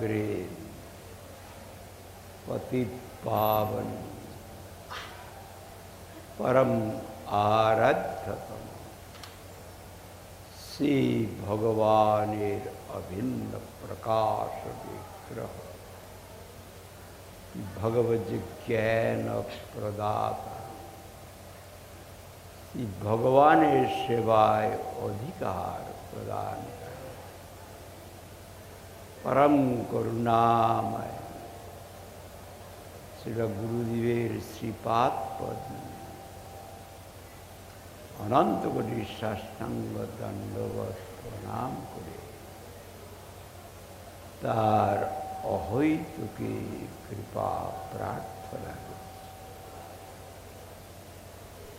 समग्रे पतित पावन परम आराध्यतम श्री भगवानेर अभिन्न प्रकाश विग्रह भगवत ज्ञान प्रदाता श्री भगवानेर सेवाय अधिकार प्रदान कर परम करुणामय श्री गुरुदेवेर श्रीपाद पद्म अनंत कोटि साष्टांग दंडवत प्रणाम करे तार अहैतुकी कृपा प्रार्थना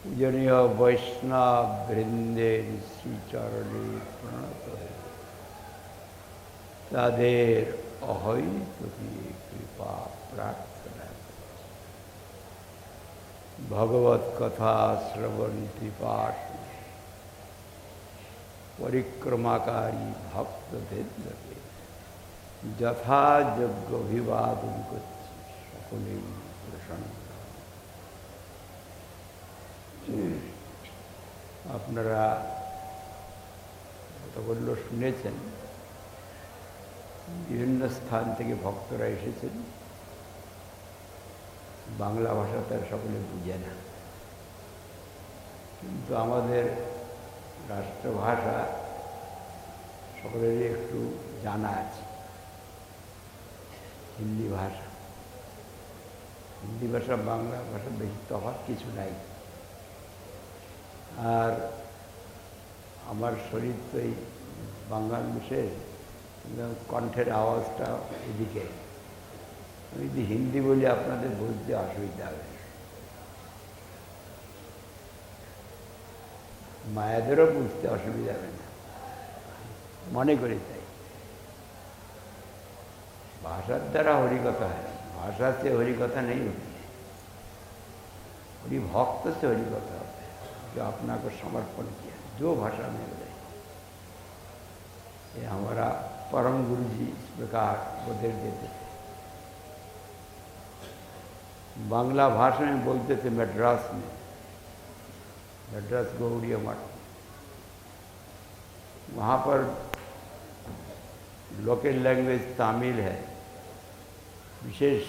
पूजनीय वैष्णव वृंदेर श्रीचरणे प्रणत है तादेर अहैतुकी कृपा प्रार्थना भगवत कथा श्रवण पाठ परिक्रमाकारी भक्त भेद यथा यज्ञ अभिवादन सकले प्रसन्न আপনারা কতগুলো শুনেছেন বিভিন্ন স্থান থেকে ভক্তরা এসেছেন বাংলা ভাষা তার সকলে বুঝে না কিন্তু আমাদের রাষ্ট্রভাষা সকলেরই একটু জানা আছে হিন্দি ভাষা বাংলা ভাষা বেশি তফাৎ কিছু নাই আর আমার শরীর তো এই বাঙাল মিশে কণ্ঠের আওয়াজটা এদিকে আমি যদি হিন্দি বলি আপনাদের বুঝতে অসুবিধা হবে মায়েদেরও বুঝতে অসুবিধা হবে না মনে করি তাই भाषा द्वारा हरिकथा है भाषा से हरिकथा नहीं होती है हरि भक्त से हरिकथा होता है जो अपना को समर्पण किया जो भाषा में बोले ये हमारा परम गुरु जी इस प्रकार उपदेश देते थे बांग्ला भाषा में बोलते थे मद्रास गौड़ीय मठ वहाँ पर लोकल लैंग्वेज तमिल है विशेष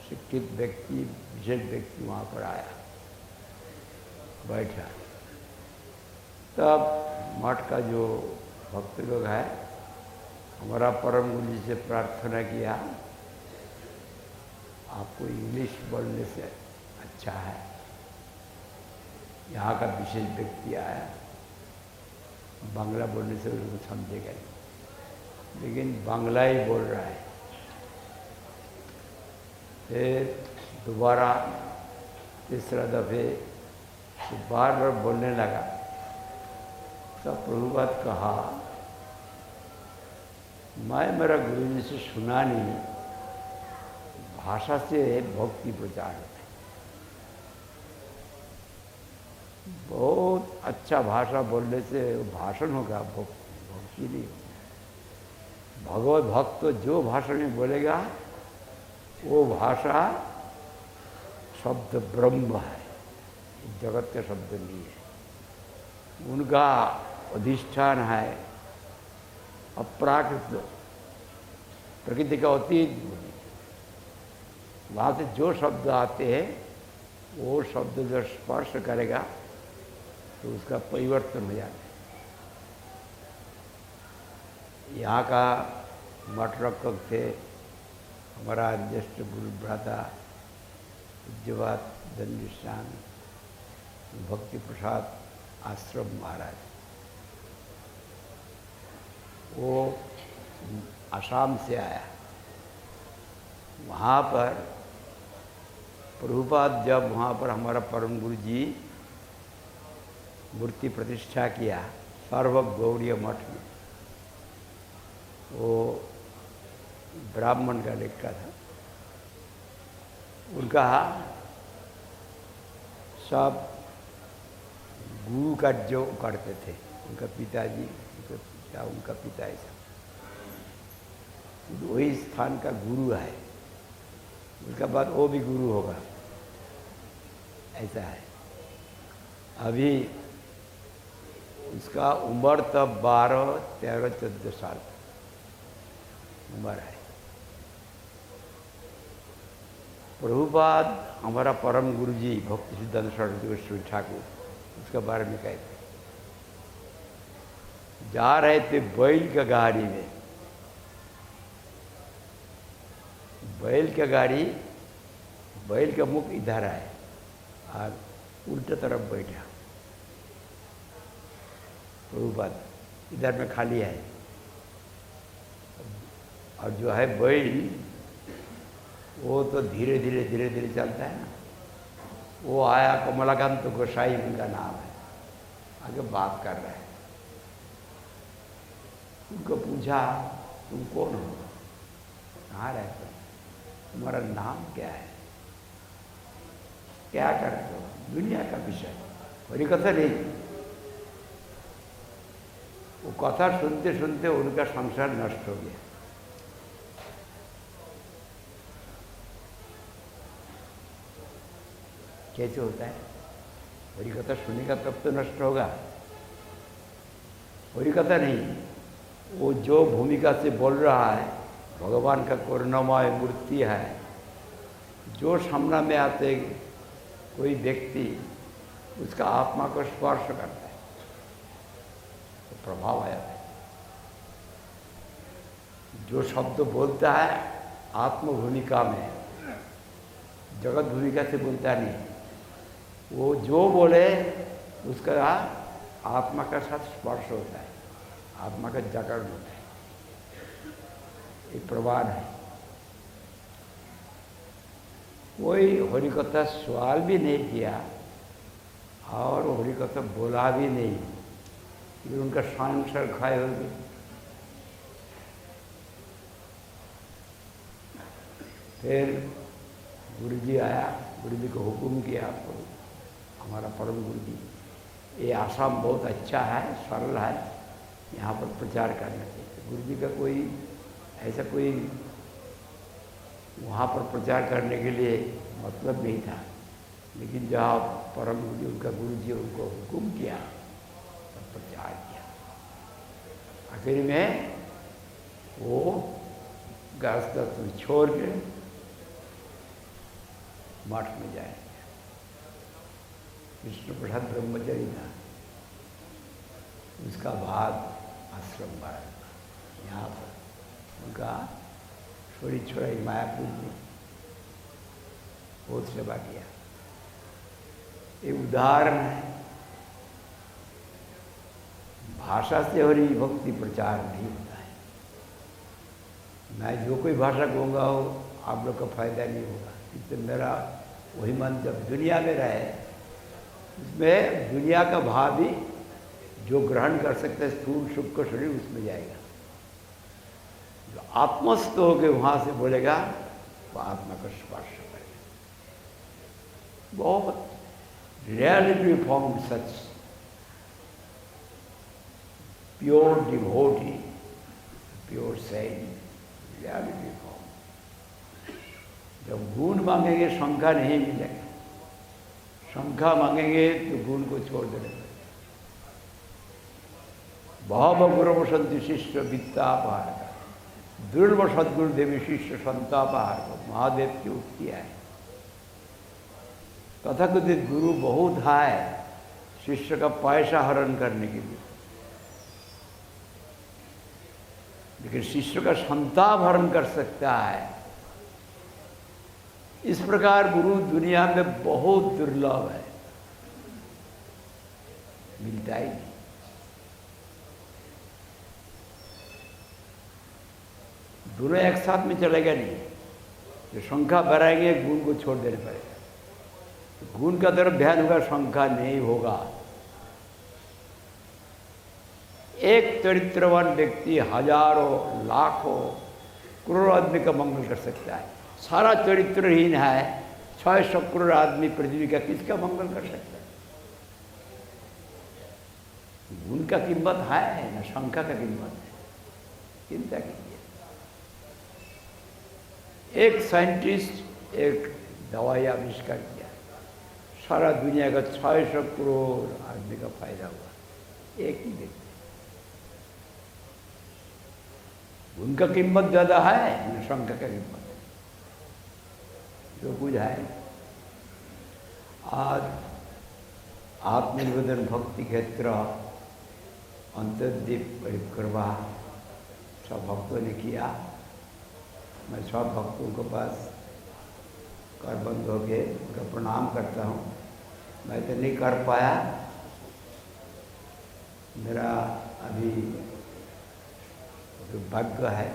शिक्षित व्यक्ति विशेष व्यक्ति वहाँ पर आया बैठा तब मठ का जो भक्त लोग है हमारा परम गुरु जी से प्रार्थना किया आपको इंग्लिश बोलने से अच्छा है यहाँ का विशेष व्यक्ति आया बांग्ला बोलने से उसको समझेगा नहीं लेकिन बांग्ला ही बोल रहा है फिर दोबारा तीसरा दफे बार बार बोलने लगा तब प्रभुपाद कहा मैं मेरा गुरु जी से सुना नहीं भाषा से भक्ति प्रचार है बहुत अच्छा भाषा बोलने से भाषण होगा भक्ति नहीं होगा भगवत भक्त जो भाषा में बोलेगा वो भाषा शब्द ब्रह्म है जगत का शब्द नहीं है उनका अधिष्ठान है अप्राकृत प्रकृति का अतीत वहाँ से जो शब्द आते हैं वो शब्द जो स्पर्श करेगा तो उसका परिवर्तन हो जाता है यहाँ का मठ रक्षक थे हमारा ज्येष्ठ गुरु भ्राता पूज्यपाद दंडस्थान भक्ति प्रसाद आश्रम महाराज वो आसाम से आया वहाँ पर प्रभुपाद जब वहाँ पर हमारा परम गुरु जी मूर्ति प्रतिष्ठा किया सर्व गौड़ीय मठ में वो ब्राह्मण का लिखा था उनका सब गुरु का जो करते थे उनका पिताजी उनका पिता ऐसा वही स्थान का गुरु है, उसके बाद वो भी गुरु होगा, ऐसा है। अभी उसका उम्र तब 12, 13, 14 साल उम्र है। प्रभुपाद हमारा परम गुरु जी भक्ति सिद्धांत सरस्वती गोस्वामी ठाकुर उसके बारे में कहते, जा रहे थे बैल का गाड़ी में, बैल का गाड़ी, बैल का मुख इधर है और उल्टा तरफ बैठा प्रभुपाद, इधर में खाली है, और जो है बैल वो तो धीरे धीरे धीरे धीरे चलता है ना। वो आया, कमलाकांत गोसाई उनका नाम है, आगे बात कर रहे हैं। उनको पूछा तुम कौन हो, कहाँ रहते हो, तुम्हारा नाम क्या है, क्या करते हो, दुनिया का विषय, बड़ी कथा नहीं। वो कथा सुनते सुनते उनका संसार नष्ट हो गया। कैसे होता है, बड़ी कथा सुनेगा तब तो नष्ट होगा, बड़ी कथा नहीं। वो जो भूमिका से बोल रहा है, भगवान का करुणामय मूर्ति है, जो सामने में आते कोई व्यक्ति उसका आत्मा को स्पर्श करता है तो प्रभाव आया है। जो शब्द बोलता है आत्म भूमिका में, जगत भूमिका से बोलता नहीं, वो जो बोले उसका आत्मा का साथ स्पर्श होता है, आत्मा का जागरण होता है, एक प्रवाह है। कोई हरिकथा सवाल भी नहीं किया और हरिकथा बोला भी नहीं, कि उनका संसार खाए होगी। फिर गुरुजी आया, गुरुजी को हुक्म किया, आपको हमारा परम गुरुजी, ये आसाम बहुत अच्छा है, सरल है, यहाँ पर प्रचार करना चाहिए। गुरुजी का कोई ऐसा कोई वहाँ पर प्रचार करने के लिए मतलब नहीं था, लेकिन जहाँ परम गुरुजी, उनका गुरुजी उनको हुक्म किया तब प्रचार किया। आखिर में वो गृहस्थ छोड़ के मठ में जाएंगे। विष्णु प्रसाद ब्रह्मचारी था, उसका बाद आश्रम बना यहाँ पर, उनका छोड़ी छोड़ाई मायापुर में बहुत सेवा किया। ये उदाहरण है, भाषा से हरि भक्ति प्रचार नहीं होता है। मैं जो कोई भाषा कहूँगा हो आप लोग का फायदा नहीं होगा, क्योंकि मेरा वही मन जब दुनिया में रहे, उसमें दुनिया का भाव भी जो ग्रहण कर सकते हैं, स्थूल सूक्ष्म शरीर, उसमें जाएगा। जो आत्मस्थ होकर वहाँ से बोलेगा वो आत्मा को स्पर्श करेगा। बहुत reality form such pure devotee, pure saint, reality form. जब गुण मांगेंगे शंका नहीं मिलेगा, शंका मांगेंगे तो गुण को छोड़ देने। भाव गुरु संत शिष्य वित्तापहार का, दुर्लभ सदगुरु देवी शिष्य संतापहार को महादेव की उक्ति है। तथाकथित गुरु बहुत है शिष्य का पैसा हरण करने के लिए, लेकिन शिष्य का संताप हरण कर सकता है। इस प्रकार गुरु दुनिया में बहुत दुर्लभ है, मिलता ही नहीं। दोनों एक साथ में चलेगा नहीं। जो शंका बढ़ाएंगे गुण को छोड़ देने पड़ेगा, गुण का तरफ ध्यान होगा, शंका नहीं होगा। एक चरित्रवान व्यक्ति हजारों लाखों करोड़ों आदमी का मंगल कर सकता है। सारा चरित्रहीन है, 600 करोड़ आदमी पृथ्वी का किसका मंगल कर सकता है? गुण का कीमत है ना, शंका का कीमत है। चिंता कीजिए। एक साइंटिस्ट एक दवाई आविष्कार किया, सारा दुनिया का 600 करोड़ आदमी का फायदा हुआ एक ही व्यक्ति। उनका कीमत ज़्यादा है निशंक का कीमत जो कुछ है। आज आत्मनिवेदन भक्ति क्षेत्र अंतर्दीप परिक्रमा सब भक्तों ने किया। मैं सब भक्तों के पास कर बंद हो गए उनका प्रणाम करता हूँ। मैं तो नहीं कर पाया, मेरा अभी भाग्य है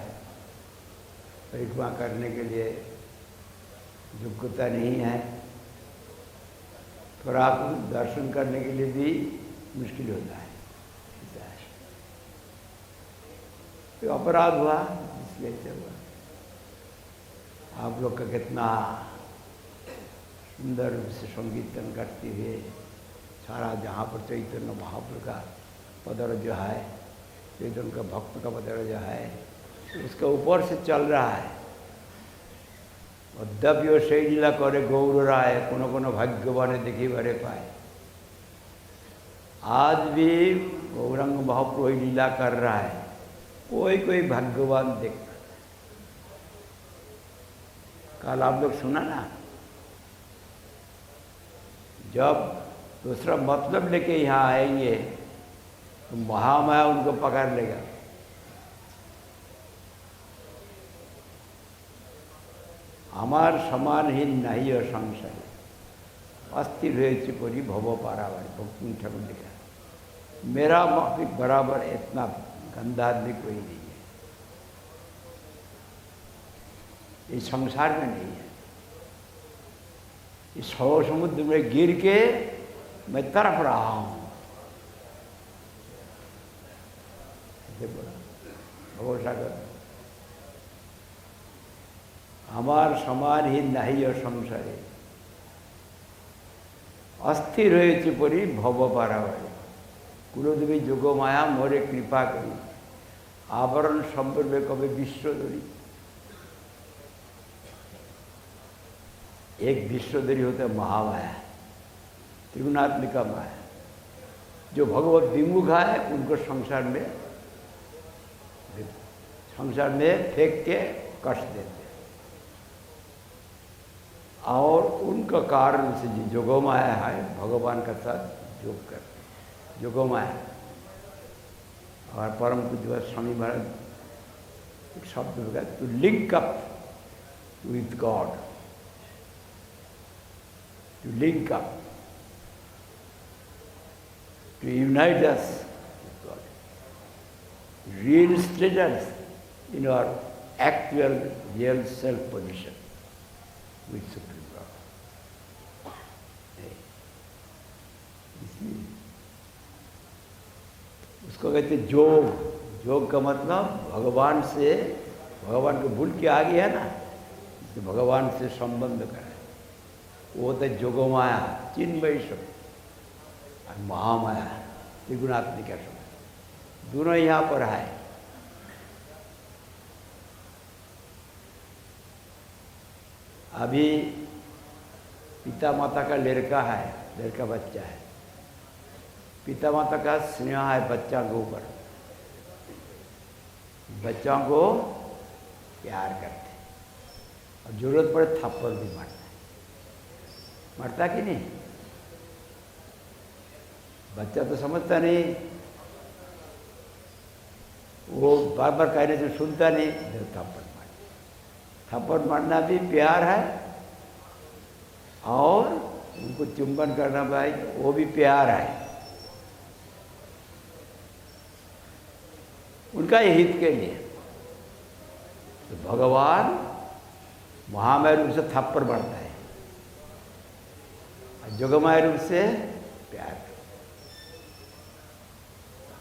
परिक्रमा करने के लिए योग्यता नहीं है, पर आप दर्शन करने के लिए भी मुश्किल होता है। तो अपराध हुआ इसलिए से हुआ। आप लोग का कितना सुंदर रूप से संकीर्तन करते हुए सारा जहाँ पर चैतन्य महाप्रभु का पदर जो है, चैतन्य का भक्त का पदर जो है उसका ऊपर से चल रहा है। अद्यापिओ से लीला करे गौर राय कोनो कोनो भाग्यवाने देखी भरे पाए। आज भी गौरांग महाप्रभु लीला कर रहा है, कोई कोई भाग्यवान देख। कल आप लोग सुना ना, जब दूसरा मतलब लेके यहाँ आएंगे तो महामाया उनको पकड़ लेगा। हमार समान ही नहीं और संशय अस्थिर हुए पूरी भवो पारावार भक्ति ठाकुर लिखा। मेरा माफिक बराबर इतना गंदा आदमी कोई नहीं है, इस संसार में नहीं है। इस सौ समुद्र में गिर के मैं तड़प रहा हूँ। भरोसा कर, हमार समान ही नहीं और संसारे अस्थिर हुए परी भव पारावारी कुलदेवी जोग माया मोरे कृपा करी आवरण संपर्वे कभी विश्वधरी। एक विश्वधरी होता है महामाया, त्रिगुणात्मिका माया। जो भगवत विमुख है उनको संसार में फेंक के कष्ट देते, और उनका कारण से जो जोगमाया है भगवान का साथ योग करते जोगमाया। और परम पूज्य स्वामी महाराज एक शब्द होगा, to link up with God, to link up, to unite us with God, reinstate us in our actual real self position with Supreme Lord। उसको कहते जोग। जोग का मतलब भगवान से, भगवान को भूल के आ गया ना, तो भगवान से संबंध कराए, वो तो जोगमाया चिन्मयी शब्द और महामाया त्रिगुणात्मिका शब्द, दोनों यहाँ पर है। अभी पिता माता का लड़का है, लड़का बच्चा है, पिता माता का स्नेह है बच्चा के ऊपर, बच्चों को प्यार करते और जरूरत पड़े थप्पड़ भी मारता है। मरता कि नहीं? बच्चा तो समझता नहीं, वो बार बार कहने से सुनता नहीं, थप्पड़ मार। थप्पड़ मारना भी प्यार है, और उनको चुंबन करना भाई वो भी प्यार है, उनका हित के लिए। तो भगवान महामाया रूप से थप्पड़ बढ़ता है और जोगमाया रूप से प्यार।